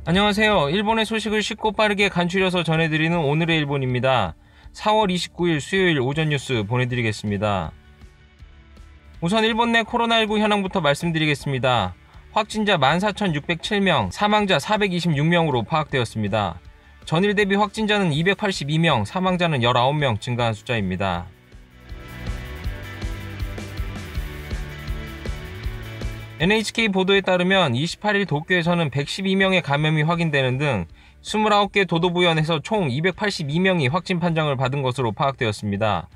안녕하세요. 일본의 소식을 쉽고 빠르게 간추려서 전해드리는 오늘의 일본입니다. 4월 29일 수요일 오전 뉴스 보내드리겠습니다. 우선 일본 내 코로나19 현황부터 말씀드리겠습니다. 확진자 14,607명, 사망자 426명으로 파악되었습니다. 전일 대비 확진자는 282명, 사망자는 19명 증가한 숫자입니다. NHK 보도에 따르면 28일 도쿄에서는 112명의 감염이 확인되는 등 29개 도도부현에서 총 282명이 확진 판정을 받은 것으로 파악되었습니다.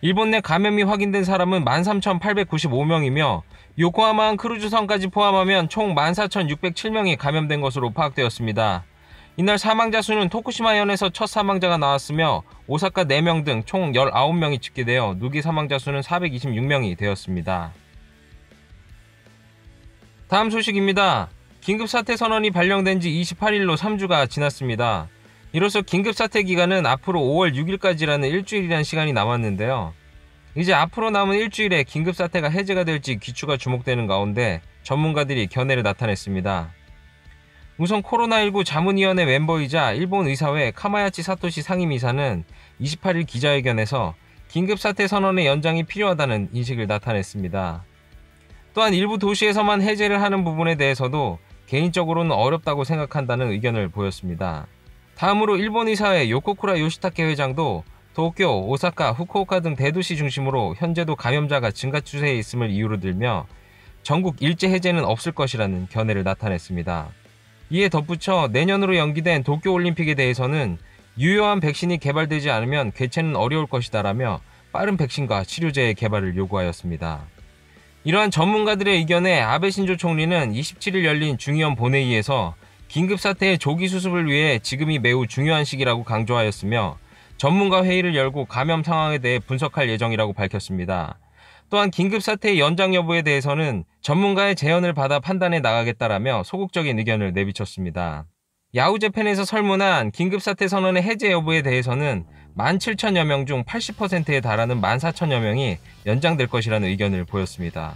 일본 내 감염이 확인된 사람은 13,895명이며 요코하마항 크루즈선까지 포함하면 총 14,607명이 감염된 것으로 파악되었습니다. 이날 사망자 수는 토쿠시마현에서 첫 사망자가 나왔으며 오사카 4명 등 총 19명이 집계되어 누기 사망자 수는 426명이 되었습니다. 다음 소식입니다. 긴급사태 선언이 발령된 지 28일로 3주가 지났습니다. 이로써 긴급사태 기간은 앞으로 5월 6일까지라는 일주일이라는 시간이 남았는데요. 이제 앞으로 남은 일주일에 긴급사태가 해제가 될지 귀추가 주목되는 가운데 전문가들이 견해를 나타냈습니다. 우선 코로나19 자문위원회 멤버이자 일본 의사회 카마야치 사토시 상임이사는 28일 기자회견에서 긴급사태 선언의 연장이 필요하다는 인식을 나타냈습니다. 또한 일부 도시에서만 해제를 하는 부분에 대해서도 개인적으로는 어렵다고 생각한다는 의견을 보였습니다. 다음으로 일본 의사회 요코쿠라 요시타케 회장도 도쿄, 오사카, 후쿠오카 등 대도시 중심으로 현재도 감염자가 증가 추세에 있음을 이유로 들며 전국 일제 해제는 없을 것이라는 견해를 나타냈습니다. 이에 덧붙여 내년으로 연기된 도쿄올림픽에 대해서는 유효한 백신이 개발되지 않으면 개최는 어려울 것이다라며 빠른 백신과 치료제의 개발을 요구하였습니다. 이러한 전문가들의 의견에 아베 신조 총리는 27일 열린 중의원 본회의에서 긴급사태의 조기 수습을 위해 지금이 매우 중요한 시기라고 강조하였으며 전문가 회의를 열고 감염 상황에 대해 분석할 예정이라고 밝혔습니다. 또한 긴급사태의 연장 여부에 대해서는 전문가의 제언을 받아 판단해 나가겠다라며 소극적인 의견을 내비쳤습니다. 야후재팬에서 설문한 긴급사태 선언의 해제 여부에 대해서는 17,000여 명 중 80%에 달하는 14,000여 명이 연장될 것이라는 의견을 보였습니다.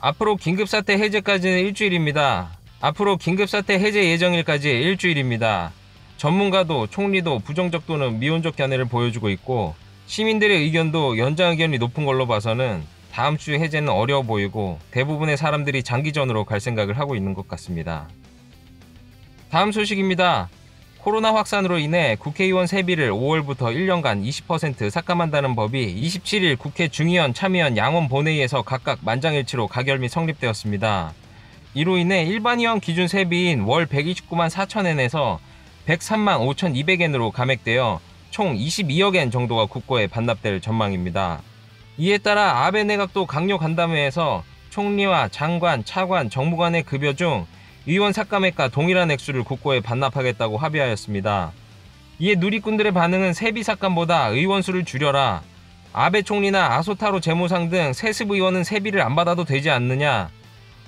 앞으로 긴급사태 해제까지는 일주일입니다. 앞으로 긴급사태 해제 예정일까지 일주일입니다. 전문가도 총리도 부정적 또는 미온적 견해를 보여주고 있고 시민들의 의견도 연장 의견이 높은 걸로 봐서는 다음 주 해제는 어려워 보이고 대부분의 사람들이 장기전으로 갈 생각을 하고 있는 것 같습니다. 다음 소식입니다. 코로나 확산으로 인해 국회의원 세비를 5월부터 1년간 20% 삭감한다는 법이 27일 국회 중의원, 참의원, 양원 본회의에서 각각 만장일치로 가결 및 성립되었습니다. 이로 인해 일반 의원 기준 세비인 월 129만 4천엔에서 103만 5,200엔으로 감액되어 총 22억엔 정도가 국고에 반납될 전망입니다. 이에 따라 아베 내각도 강요 간담회에서 총리와 장관, 차관, 정무관의 급여 중 의원 삭감액과 동일한 액수를 국고에 반납하겠다고 합의하였습니다. 이에 누리꾼들의 반응은 세비 삭감보다 의원 수를 줄여라, 아베 총리나 아소타로 재무상 등 세습 의원은 세비를 안 받아도 되지 않느냐,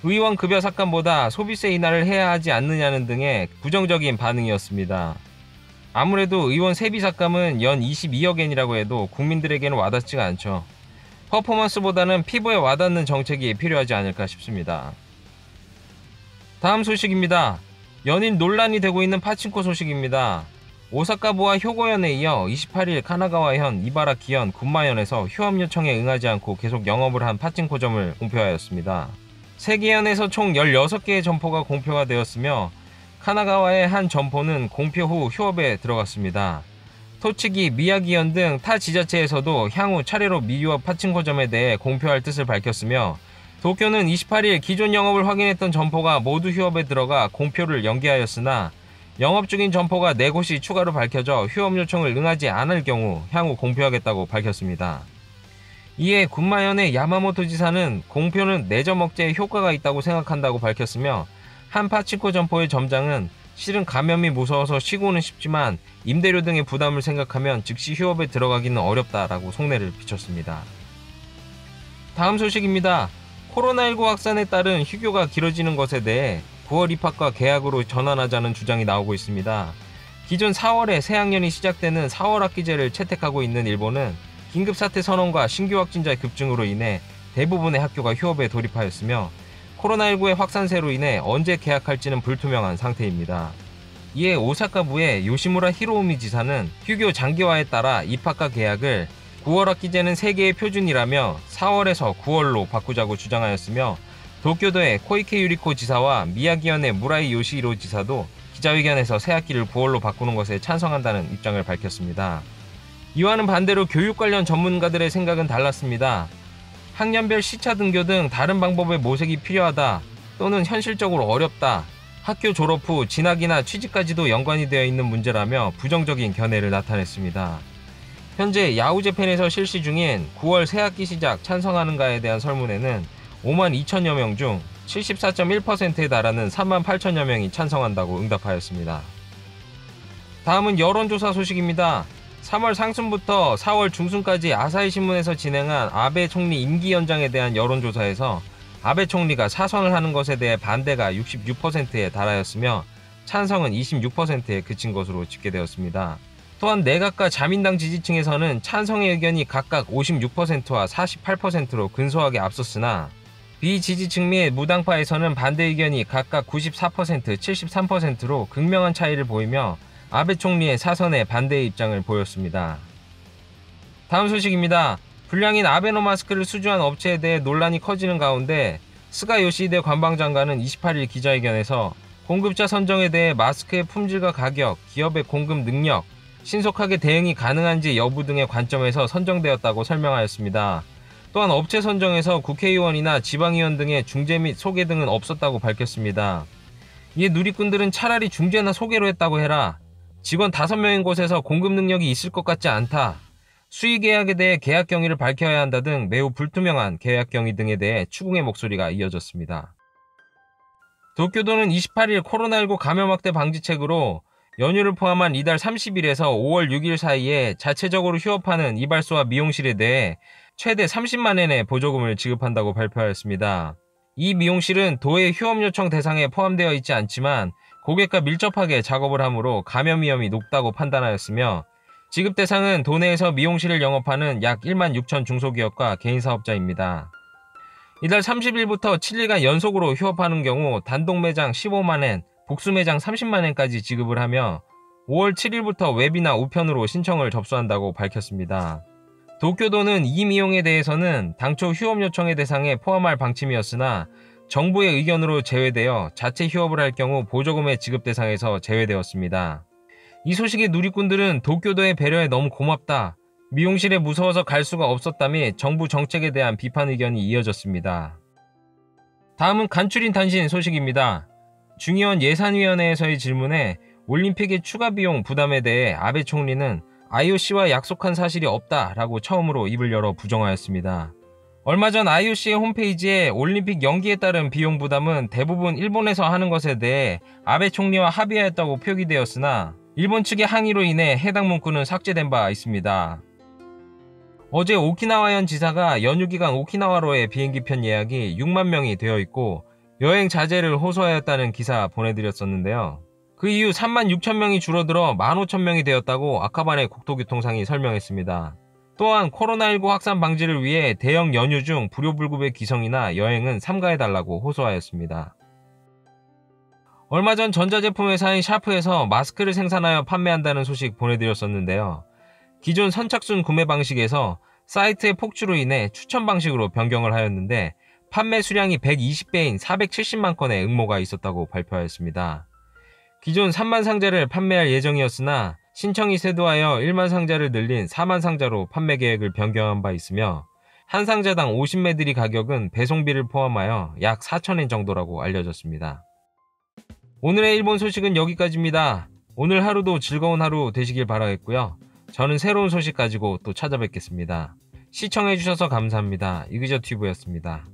의원 급여 삭감보다 소비세 인하를 해야 하지 않느냐는 등의 부정적인 반응이었습니다. 아무래도 의원 세비 삭감은 연 22억엔이라고 해도 국민들에게는 와닿지가 않죠. 퍼포먼스보다는 피부에 와닿는 정책이 필요하지 않을까 싶습니다. 다음 소식입니다. 연일 논란이 되고 있는 파친코 소식입니다. 오사카부와 효고현에 이어 28일 카나가와현, 이바라키현, 군마현에서 휴업 요청에 응하지 않고 계속 영업을 한 파친코점을 공표하였습니다. 3개현에서 총 16개의 점포가 공표가 되었으며 카나가와의 한 점포는 공표 후 휴업에 들어갔습니다. 토치기, 미야기현 등 타 지자체에서도 향후 차례로 미유업 파친코점에 대해 공표할 뜻을 밝혔으며 도쿄는 28일 기존 영업을 확인했던 점포가 모두 휴업에 들어가 공표를 연기하였으나 영업 중인 점포가 4곳이 추가로 밝혀져 휴업 요청을 응하지 않을 경우 향후 공표하겠다고 밝혔습니다. 이에 군마현의 야마모토 지사는 공표는 내점 억제에 효과가 있다고 생각한다고 밝혔으며 한 파친코 점포의 점장은 실은 감염이 무서워서 쉬고는 싶지만 임대료 등의 부담을 생각하면 즉시 휴업에 들어가기는 어렵다라고 속내를 비췄습니다. 다음 소식입니다. 코로나19 확산에 따른 휴교가 길어지는 것에 대해 9월 입학과 개학으로 전환하자는 주장이 나오고 있습니다. 기존 4월에 새학년이 시작되는 4월 학기제를 채택하고 있는 일본은 긴급사태 선언과 신규 확진자 급증으로 인해 대부분의 학교가 휴업에 돌입하였으며 코로나19의 확산세로 인해 언제 개학할지는 불투명한 상태입니다. 이에 오사카부의 요시무라 히로우미 지사는 휴교 장기화에 따라 입학과 계약을 9월 학기제는 세계의 표준이라며 4월에서 9월로 바꾸자고 주장하였으며, 도쿄도의 코이케 유리코 지사와 미야기현의 무라이 요시히로 지사도 기자회견에서 새학기를 9월로 바꾸는 것에 찬성한다는 입장을 밝혔습니다. 이와는 반대로 교육 관련 전문가들의 생각은 달랐습니다. 학년별 시차 등교 등 다른 방법의 모색이 필요하다, 또는 현실적으로 어렵다, 학교 졸업 후 진학이나 취직까지도 연관이 되어 있는 문제라며 부정적인 견해를 나타냈습니다. 현재 야후재팬에서 실시 중인 9월 새학기 시작 찬성하는가에 대한 설문에는 5만 2천여 명 중 74.1%에 달하는 3만 8천여 명이 찬성한다고 응답하였습니다. 다음은 여론조사 소식입니다. 3월 상순부터 4월 중순까지 아사히 신문에서 진행한 아베 총리 임기 연장에 대한 여론조사에서 아베 총리가 사선을 하는 것에 대해 반대가 66%에 달하였으며 찬성은 26%에 그친 것으로 집계되었습니다. 또한 내각과 자민당 지지층에서는 찬성의 의견이 각각 56%와 48%로 근소하게 앞섰으나, 비지지층 및 무당파에서는 반대 의견이 각각 94%, 73%로 극명한 차이를 보이며 아베 총리의 사선에 반대의 입장을 보였습니다. 다음 소식입니다. 불량인 아베노 마스크를 수주한 업체에 대해 논란이 커지는 가운데 스가 요시히데 관방장관은 28일 기자회견에서 공급자 선정에 대해 마스크의 품질과 가격, 기업의 공급 능력, 신속하게 대응이 가능한지 여부 등의 관점에서 선정되었다고 설명하였습니다. 또한 업체 선정에서 국회의원이나 지방의원 등의 중재 및 소개 등은 없었다고 밝혔습니다. 이에 누리꾼들은 차라리 중재나 소개로 했다고 해라, 직원 5명인 곳에서 공급 능력이 있을 것 같지 않다, 수의 계약에 대해 계약 경위를 밝혀야 한다 등 매우 불투명한 계약 경위 등에 대해 추궁의 목소리가 이어졌습니다. 도쿄도는 28일 코로나19 감염 확대 방지책으로 연휴를 포함한 이달 30일에서 5월 6일 사이에 자체적으로 휴업하는 이발소와 미용실에 대해 최대 30만엔의 보조금을 지급한다고 발표하였습니다. 이 미용실은 도의 휴업 요청 대상에 포함되어 있지 않지만 고객과 밀접하게 작업을 하므로 감염 위험이 높다고 판단하였으며, 지급 대상은 도내에서 미용실을 영업하는 약 1만 6천 중소기업과 개인사업자입니다. 이달 30일부터 7일간 연속으로 휴업하는 경우 단독 매장 15만엔, 복수 매장 30만엔까지 지급을 하며 5월 7일부터 웹이나 우편으로 신청을 접수한다고 밝혔습니다. 도쿄도는 이 미용에 대해서는 당초 휴업 요청의 대상에 포함할 방침이었으나 정부의 의견으로 제외되어 자체 휴업을 할 경우 보조금의 지급 대상에서 제외되었습니다. 이 소식에 누리꾼들은 도쿄도의 배려에 너무 고맙다, 미용실에 무서워서 갈 수가 없었다 및 정부 정책에 대한 비판 의견이 이어졌습니다. 다음은 간추린 단신 소식입니다. 중의원 예산위원회에서의 질문에 올림픽의 추가 비용 부담에 대해 아베 총리는 IOC와 약속한 사실이 없다라고 처음으로 입을 열어 부정하였습니다. 얼마 전 IOC의 홈페이지에 올림픽 연기에 따른 비용 부담은 대부분 일본에서 하는 것에 대해 아베 총리와 합의하였다고 표기되었으나 일본 측의 항의로 인해 해당 문구는 삭제된 바 있습니다. 어제 오키나와현 지사가 연휴 기간 오키나와로의 비행기편 예약이 6만 명이 되어 있고 여행 자제를 호소하였다는 기사 보내드렸었는데요. 그 이후 3만 6천 명이 줄어들어 15,000명이 되었다고 아카바네 국토교통상이 설명했습니다. 또한 코로나19 확산 방지를 위해 대형 연휴 중 불효불급의 기성이나 여행은 삼가해달라고 호소하였습니다. 얼마 전 전자제품 회사인 샤프에서 마스크를 생산하여 판매한다는 소식 보내드렸었는데요. 기존 선착순 구매 방식에서 사이트의 폭주로 인해 추천 방식으로 변경을 하였는데 판매 수량이 120배인 470만 건의 응모가 있었다고 발표하였습니다. 기존 3만 상자를 판매할 예정이었으나 신청이 쇄도하여 1만 상자를 늘린 4만 상자로 판매 계획을 변경한 바 있으며 한 상자당 50매드리 가격은 배송비를 포함하여 약 4,000엔 정도라고 알려졌습니다. 오늘의 일본 소식은 여기까지입니다. 오늘 하루도 즐거운 하루 되시길 바라겠고요. 저는 새로운 소식 가지고 또 찾아뵙겠습니다. 시청해주셔서 감사합니다. 이그저튜브였습니다.